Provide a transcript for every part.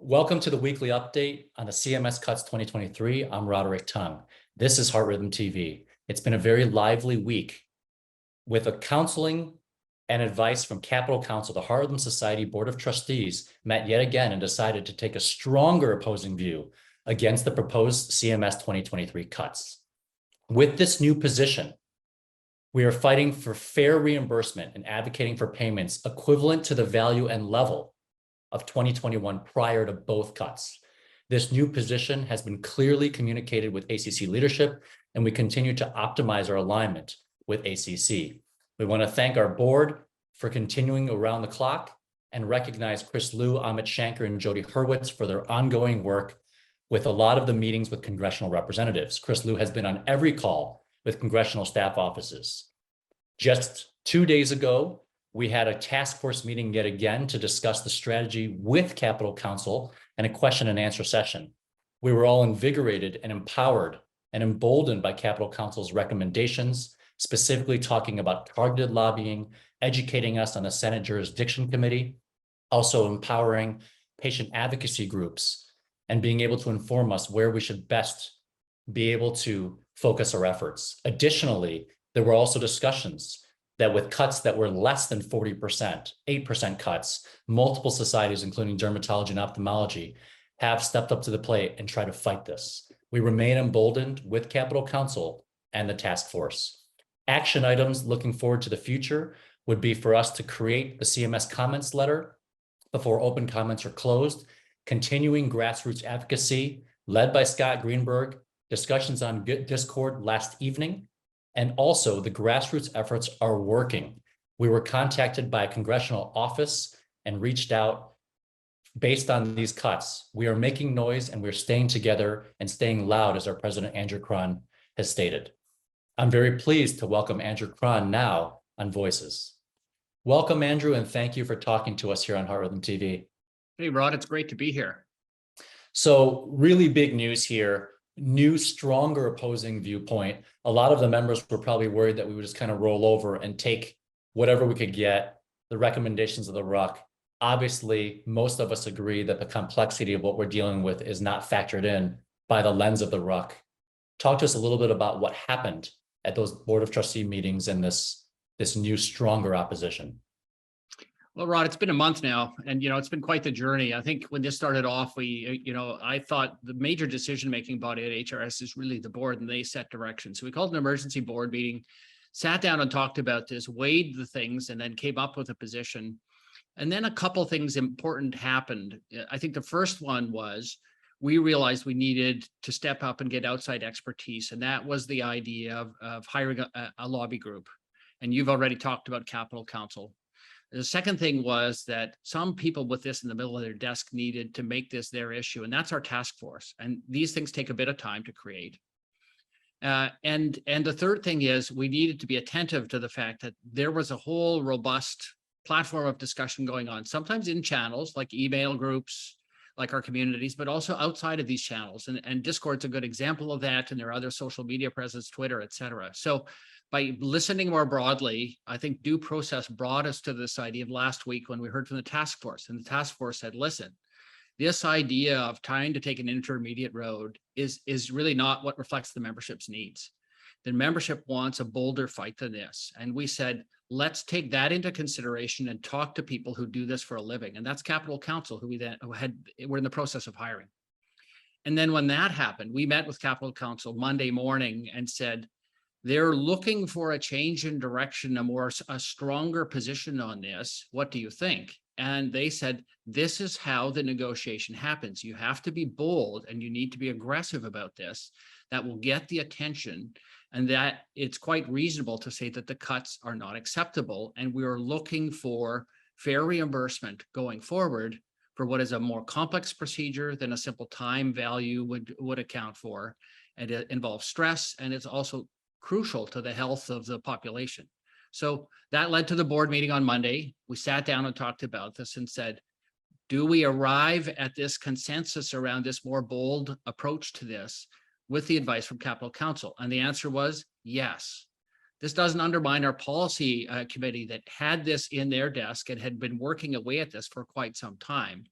Welcome to the weekly update on the CMS Cuts 2023. I'm Roderick Tung. This is Heart Rhythm TV. It's been a very lively week with a counseling and advice from Capitol Council. The Heart Rhythm Society Board of Trustees met yet again and decided to take a stronger opposing view against the proposed CMS 2023 cuts. With this new position, we are fighting for fair reimbursement and advocating for payments equivalent to the value and level of 2021 prior to both cuts. This new position has been clearly communicated with ACC leadership, and we continue to optimize our alignment with ACC. We want to thank our board for continuing around the clock and recognize Chris Liu, Amit Shankar, and Jody Hurwitz for their ongoing work with a lot of the meetings with congressional representatives. Chris Liu has been on every call with congressional staff offices. Just 2 days ago, we had a task force meeting yet again to discuss the strategy with Capitol Council and a question and answer session. We were all invigorated and empowered and emboldened by Capitol Council's recommendations, specifically talking about targeted lobbying, educating us on the Senate Jurisdiction Committee, also empowering patient advocacy groups, and being able to inform us where we should best be able to focus our efforts. Additionally, there were also discussions that with cuts that were less than 40%, 8% cuts, multiple societies, including dermatology and ophthalmology, have stepped up to the plate and try to fight this. We remain emboldened with Capitol Council and the task force. Action items looking forward to the future would be for us to create the CMS comments letter before open comments are closed, continuing grassroots advocacy led by Scott Greenberg, discussions on Discord last evening, and also the grassroots efforts are working. We were contacted by a congressional office and reached out based on these cuts. We are making noise and we're staying together and staying loud, as our president, Andrew Krahn, has stated. I'm very pleased to welcome Andrew Krahn now on Voices. Welcome, Andrew, and thank you for talking to us here on Heart Rhythm TV. Hey, Rod, it's great to be here. So really big news here. New, stronger opposing viewpoint. A lot of the members were probably worried that we would just kind of roll over and take whatever we could get, the recommendations of the RUC. Obviously, most of us agree that the complexity of what we're dealing with is not factored in by the lens of the RUC. Talk to us a little bit about what happened at those Board of Trustee meetings and this new, stronger opposition. Well, Rod, it's been a month now, and it's been quite the journey. I think when this started off, I thought the major decision-making body at HRS is really the board, and they set direction. So we called an emergency board meeting, sat down and talked about this, weighed the things, and then came up with a position. And then a couple things important happened. I think the first one was we realized we needed to step up and get outside expertise, and that was the idea of hiring a lobby group. And you've already talked about Capitol Council. The second thing was that some people with this in the middle of their desk needed to make this their issue, and that's our task force. And these things take a bit of time to create. And the third thing is we needed to be attentive to the fact that there was a whole robust platform of discussion going on, sometimes in channels like email groups, like our communities, but also outside of these channels. And Discord's a good example of that, and there are other social media presence, Twitter, et cetera. So by listening more broadly, I think due process brought us to this idea of last week when we heard from the task force, and the task force said, listen, this idea of trying to take an intermediate road is really not what reflects the membership's needs. The membership wants a bolder fight than this. And we said, let's take that into consideration and talk to people who do this for a living. And that's Capitol Council, who we're in the process of hiring. And then when that happened, we met with Capitol Council Monday morning and said, they're looking for a change in direction, a stronger position on this. What do you think? And they said, this is how the negotiation happens. You have to be bold and you need to be aggressive about this. That will get the attention, and that it's quite reasonable to say that the cuts are not acceptable. And we are looking for fair reimbursement going forward for what is a more complex procedure than a simple time value would account for. And it involves stress, and it's also crucial to the health of the population. So that led to the board meeting on Monday. We sat down and talked about this and said, do we arrive at this consensus around this more bold approach to this with the advice from Capitol Council? And the answer was yes. This doesn't undermine our policy committee that had this in their desk and had been working away at this for quite some time.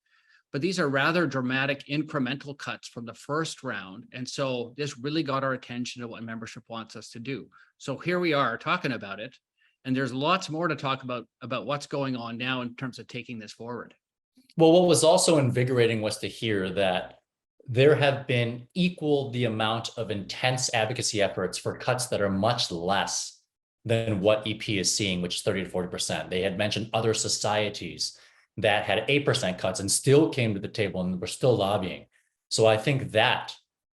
but these are rather dramatic incremental cuts from the first round. And so this really got our attention to what membership wants us to do. So here we are talking about it. And there's lots more to talk about what's going on now in terms of taking this forward. Well, what was also invigorating was to hear that there have been equal the amount of intense advocacy efforts for cuts that are much less than what EP is seeing, which is 30 to 40%. They had mentioned other societies that had 8% cuts and still came to the table and were still lobbying. So I think that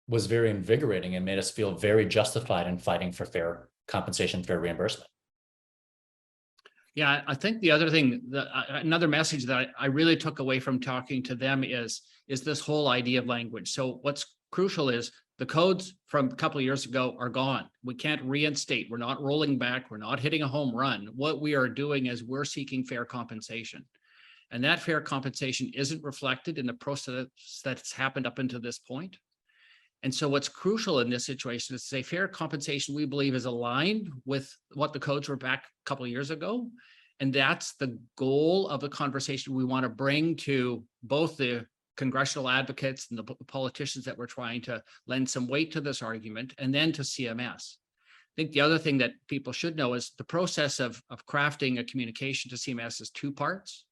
was very invigorating and made us feel very justified in fighting for fair compensation, fair reimbursement. Yeah, I think the other thing, another message that I really took away from talking to them is this whole idea of language. So what's crucial is the codes from a couple of years ago are gone. We can't reinstate. We're not rolling back. We're not hitting a home run. What we are doing is we're seeking fair compensation. And that fair compensation isn't reflected in the process that's happened up until this point. And so what's crucial in this situation is to say fair compensation, we believe, is aligned with what the codes were back a couple of years ago. And that's the goal of the conversation we want to bring to both the congressional advocates and the politicians that we're trying to lend some weight to this argument, and then to CMS. I think the other thing that people should know is the process of crafting a communication to CMS is two parts.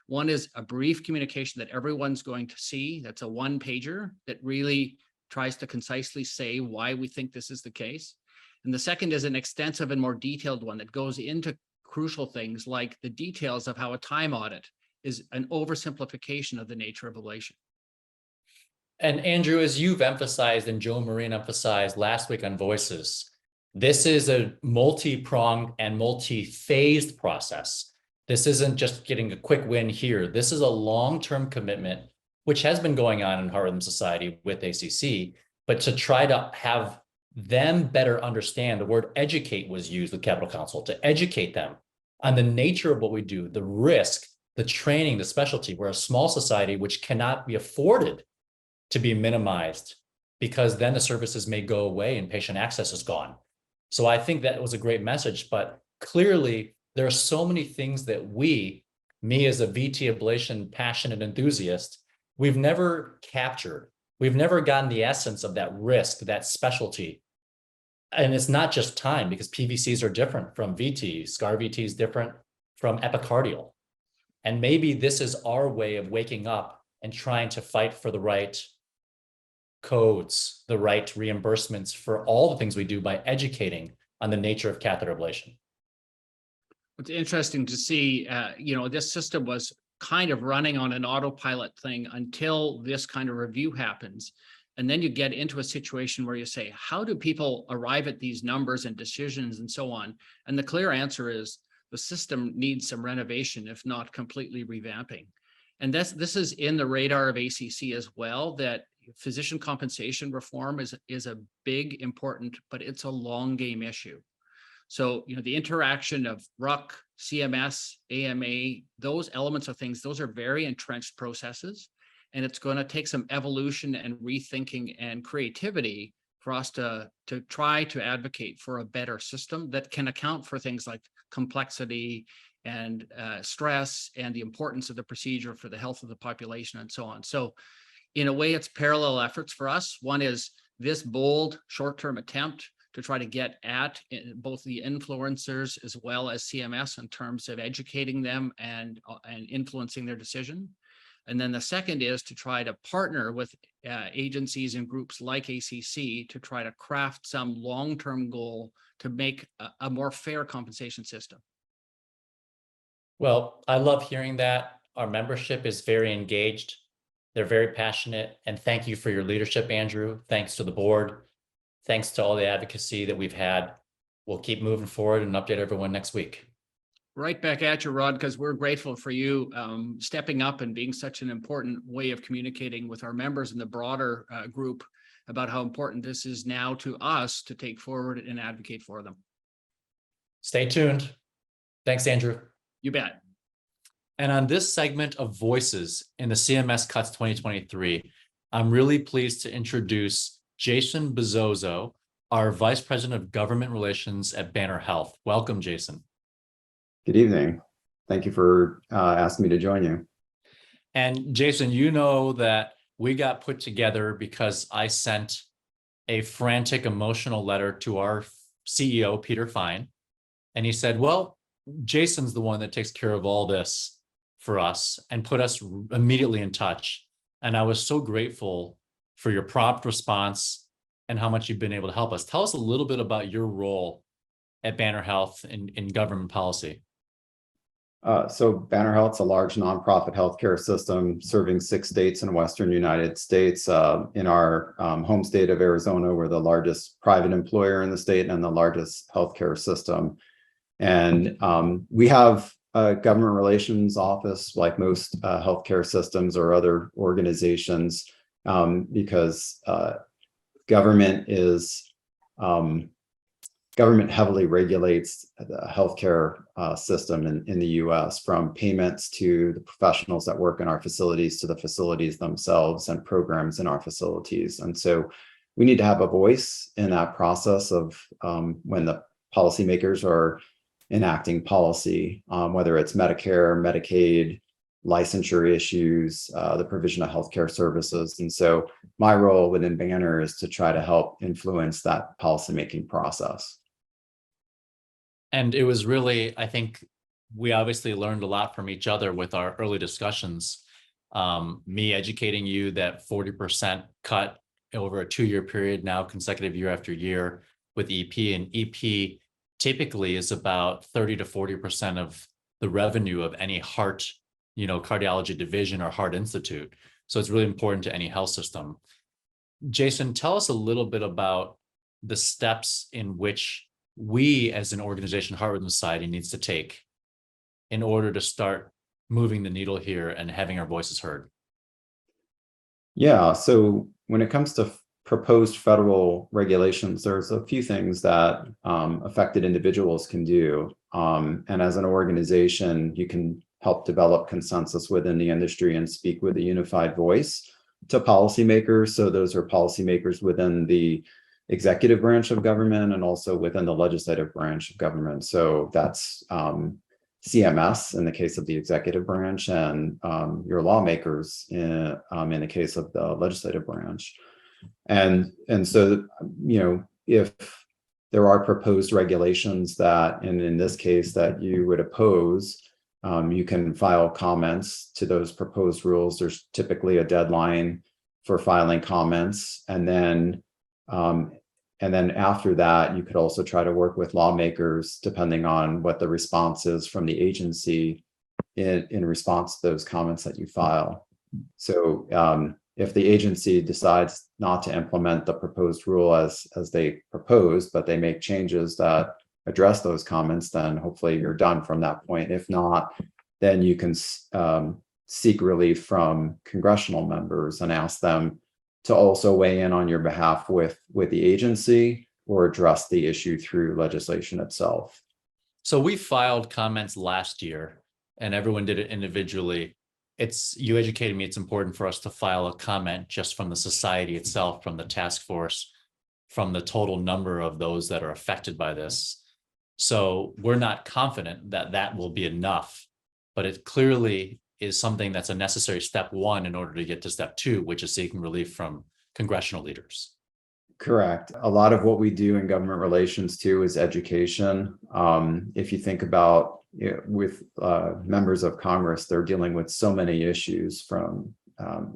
One is a brief communication that everyone's going to see. That's a one-pager that really tries to concisely say why we think this is the case. And the second is an extensive and more detailed one that goes into crucial things like the details of how a time audit is an oversimplification of the nature of ablation. And Andrew, as you've emphasized and Joe Marine emphasized last week on Voices, this is a multi-pronged and multi-phased process. This isn't just getting a quick win here. This is a long-term commitment, which has been going on in Heart Rhythm Society with ACC, but to try to have them better understand, the word educate was used with Capital Council, to educate them on the nature of what we do, the risk, the training, the specialty. We're a small society which cannot be afforded to be minimized because then the services may go away and patient access is gone. So I think that was a great message, but clearly there are so many things that me as a VT ablation passionate enthusiast, we've never captured. We've never gotten the essence of that risk, that specialty. And it's not just time, because PVCs are different from VT. SCAR VT is different from epicardial. And maybe this is our way of waking up and trying to fight for the right codes, the right reimbursements for all the things we do by educating on the nature of catheter ablation. It's interesting to see, this system was kind of running on an autopilot thing until this kind of review happens. And then you get into a situation where you say, how do people arrive at these numbers and decisions and so on? And the clear answer is the system needs some renovation, if not completely revamping. And this is in the radar of ACC as well, that physician compensation reform is a big, important, but it's a long game issue. So, the interaction of RUC, CMS, AMA, those elements of things, those are very entrenched processes. And it's going to take some evolution and rethinking and creativity for us to try to advocate for a better system that can account for things like complexity and stress and the importance of the procedure for the health of the population and so on. So in a way, it's parallel efforts for us. One is this bold short-term attempt to try to get at both the influencers as well as CMS in terms of educating them and influencing their decision. And then the second is to try to partner with agencies and groups like ACC to try to craft some long-term goal to make a more fair compensation system. Well, I love hearing that. Our membership is very engaged. They're very passionate. And thank you for your leadership, Andrew. Thanks to the board. Thanks to all the advocacy that we've had. We'll keep moving forward and update everyone next week. Right back at you, Rod, because we're grateful for you stepping up and being such an important way of communicating with our members and the broader group about how important this is now to us to take forward and advocate for them. Stay tuned. Thanks, Andrew. You bet. And on this segment of Voices in the CMS Cuts 2023, I'm really pleased to introduce Jason Bezozo, our Vice President of Government Relations at Banner Health. Welcome, Jason. Good evening. Thank you for asking me to join you. And Jason, you know that we got put together because I sent a frantic emotional letter to our CEO, Peter Fine. And he said, well, Jason's the one that takes care of all this for us, and put us immediately in touch. And I was so grateful for your prompt response and how much you've been able to help us. Tell us a little bit about your role at Banner Health in government policy. So Banner Health's a large nonprofit healthcare system serving 6 states in the Western United States. In our home state of Arizona, we're the largest private employer in the state and the largest healthcare system. And we have a government relations office like most healthcare systems or other organizations, because government heavily regulates the healthcare system in the US, from payments to the professionals that work in our facilities to the facilities themselves and programs in our facilities. And so we need to have a voice in that process of when the policymakers are enacting policy, whether it's Medicare, Medicaid, licensure issues, the provision of healthcare services. And so my role within Banner is to try to help influence that policymaking process. And it was really, I think we obviously learned a lot from each other with our early discussions. Me educating you that 40% cut over a 2-year period, now consecutive year after year with EP, and EP typically is about 30 to 40% of the revenue of any heart, cardiology division or heart institute. So it's really important to any health system. Jason, tell us a little bit about the steps in which we as an organization, Heart Rhythm Society, needs to take in order to start moving the needle here and having our voices heard. Yeah, so when it comes to proposed federal regulations, there's a few things that affected individuals can do. And as an organization, you can help develop consensus within the industry and speak with a unified voice to policymakers. So those are policymakers within the executive branch of government and also within the legislative branch of government. So that's CMS in the case of the executive branch, and your lawmakers in the case of the legislative branch. And so, if there are proposed regulations that, and in this case, that you would oppose, you can file comments to those proposed rules. There's typically a deadline for filing comments. And then after that, you could also try to work with lawmakers, depending on what the response is from the agency in response to those comments that you file. So if the agency decides not to implement the proposed rule as they proposed, but they make changes that address those comments, then hopefully you're done from that point. If not, then you can seek relief from congressional members and ask them to also weigh in on your behalf with the agency or address the issue through legislation itself. So we filed comments last year and everyone did it individually. You educated me, it's important for us to file a comment just from the society itself, from the task force, from the total number of those that are affected by this. So we're not confident that that will be enough, but it clearly is something that's a necessary step 1 in order to get to step 2, which is seeking relief from congressional leaders. Correct. A lot of what we do in government relations too is education. If you think about with members of Congress, they're dealing with so many issues, from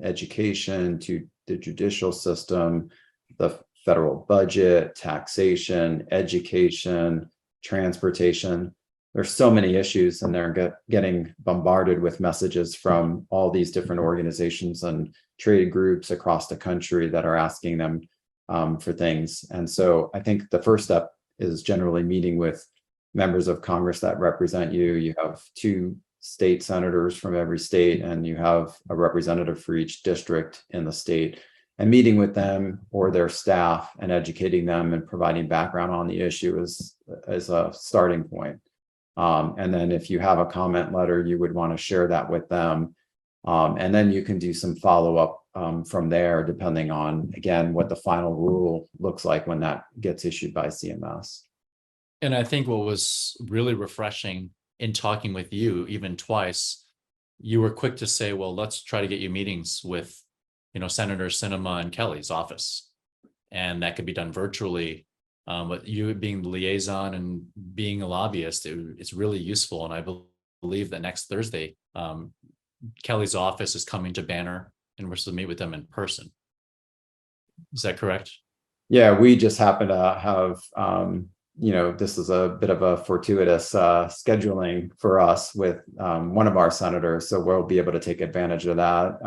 education to the judicial system, the federal budget, taxation, education, transportation. There's so many issues, and they're getting bombarded with messages from all these different organizations and trade groups across the country that are asking them for things. And so I think the first step is generally meeting with members of Congress that represent you. You have 2 state senators from every state, and you have a representative for each district in the state, and meeting with them or their staff and educating them and providing background on the issue is a starting point. And then if you have a comment letter, you would want to share that with them. And then you can do some follow-up from there, depending on, again, what the final rule looks like when that gets issued by CMS. And I think what was really refreshing in talking with you, even twice, you were quick to say, well, let's try to get you meetings with, Senator Sinema and Kelly's office. And that could be done virtually. But you being the liaison and being a lobbyist, it's really useful. And I believe that next Thursday, Kelly's office is coming to Banner and we're supposed to meet with them in person. Is that correct? Yeah, we just happen to have, this is a bit of a fortuitous scheduling for us with one of our senators. So we'll be able to take advantage of that,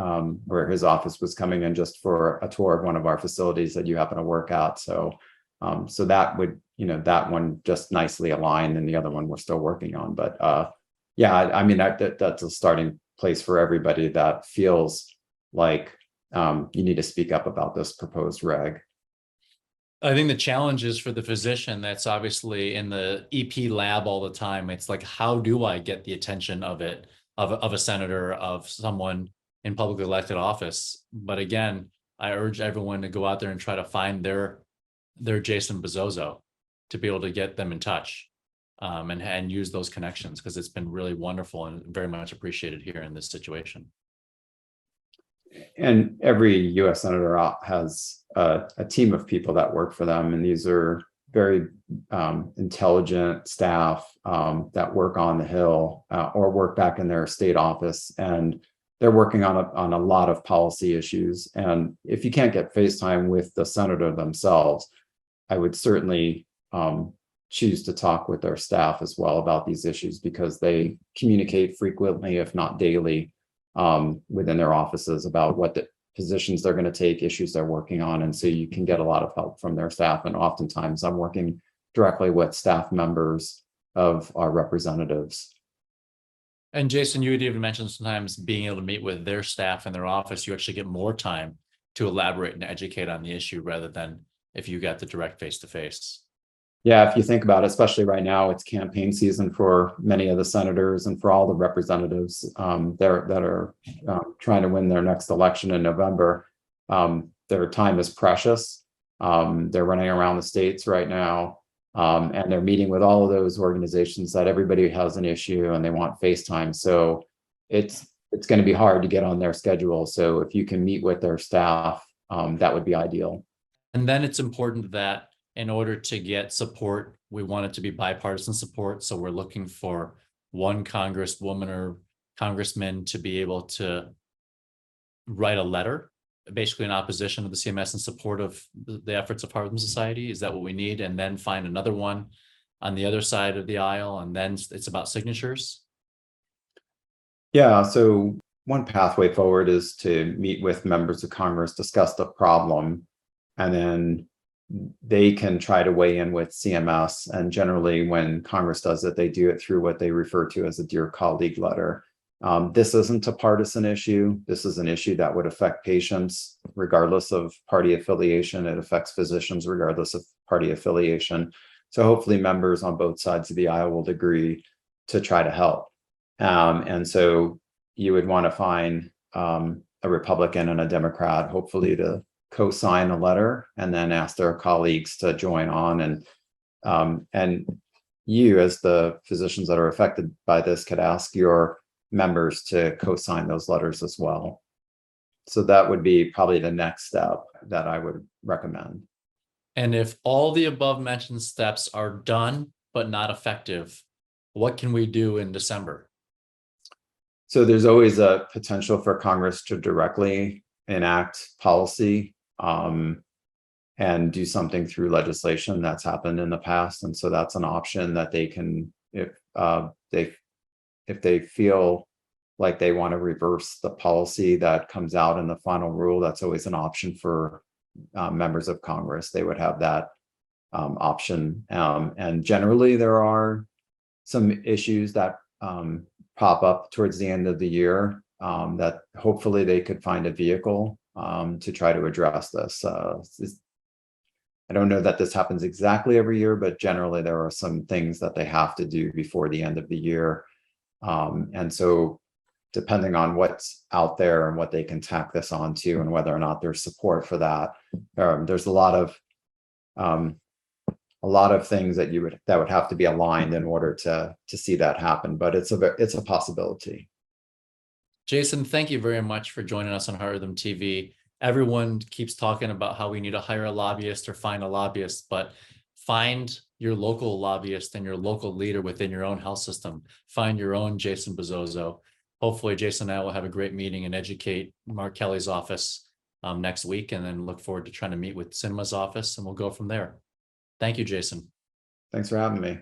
where his office was coming in just for a tour of one of our facilities that you happen to work at. So that would, that one just nicely aligned, and the other one we're still working on. But yeah, I mean, that's a starting place for everybody that feels like you need to speak up about this proposed reg. I think the challenge is for the physician that's obviously in the EP lab all the time. It's like, how do I get the attention of a senator, of someone in publicly elected office? But again, I urge everyone to go out there and try to find their Jason Bezozo to be able to get them in touch, and use those connections, because it's been really wonderful and very much appreciated here in this situation. And every U.S. senator has a team of people that work for them, and these are very intelligent staff that work on the Hill or work back in their state office, and they're working on a lot of policy issues. And if you can't get FaceTime with the senator themselves, I would certainly choose to talk with their staff as well about these issues, because they communicate frequently, if not daily, within their offices about what the positions they're going to take, issues they're working on. And so you can get a lot of help from their staff. And oftentimes I'm working directly with staff members of our representatives. And Jason, you had even mentioned sometimes being able to meet with their staff in their office, you actually get more time to elaborate and educate on the issue rather than if you got the direct face-to-face. Yeah, if you think about it, especially right now, it's campaign season for many of the senators and for all the representatives that are trying to win their next election in November. Their time is precious. They're running around the states right now, and they're meeting with all of those organizations that everybody has an issue and they want FaceTime. So it's going to be hard to get on their schedule. So if you can meet with their staff, that would be ideal. And then it's important that in order to get support, we want it to be bipartisan support. So we're looking for one congresswoman or congressman to be able to write a letter, basically in opposition to the CMS in support of the efforts of Heart Rhythm Society. Is that what we need? And then find another one on the other side of the aisle, and then it's about signatures. Yeah, so one pathway forward is to meet with members of Congress, discuss the problem, and then they can try to weigh in with CMS. And generally when Congress does it, they do it through what they refer to as a Dear Colleague letter. This isn't a partisan issue. This is an issue that would affect patients regardless of party affiliation. It affects physicians regardless of party affiliation. So hopefully members on both sides of the aisle will agree to try to help. And so you would want to find a Republican and a Democrat, hopefully, to co-sign a letter and then ask their colleagues to join on. And you, as the physicians that are affected by this, could ask your members to co-sign those letters as well. So that would be probably the next step that I would recommend. And if all the above mentioned steps are done but not effective, what can we do in December? So there's always a potential for Congress to directly enact policy and do something through legislation. That's happened in the past. And so that's an option that they can, if they feel like they want to reverse the policy that comes out in the final rule, that's always an option for members of Congress. They would have that option. And generally there are some issues that pop up towards the end of the year that hopefully they could find a vehicle to try to address this. I don't know that this happens exactly every year, but generally there are some things that they have to do before the end of the year. And so depending on what's out there and what they can tack this onto and whether or not there's support for that, there's a lot of things that would have to be aligned in order to see that happen. But it's a possibility. Jason, thank you very much for joining us on Heart Rhythm TV. Everyone keeps talking about how we need to hire a lobbyist or find a lobbyist, but find your local lobbyist and your local leader within your own health system. Find your own Jason Bezozo. Hopefully, Jason and I will have a great meeting and educate Mark Kelly's office next week, and then look forward to trying to meet with Cinema's office, and we'll go from there. Thank you, Jason. Thanks for having me.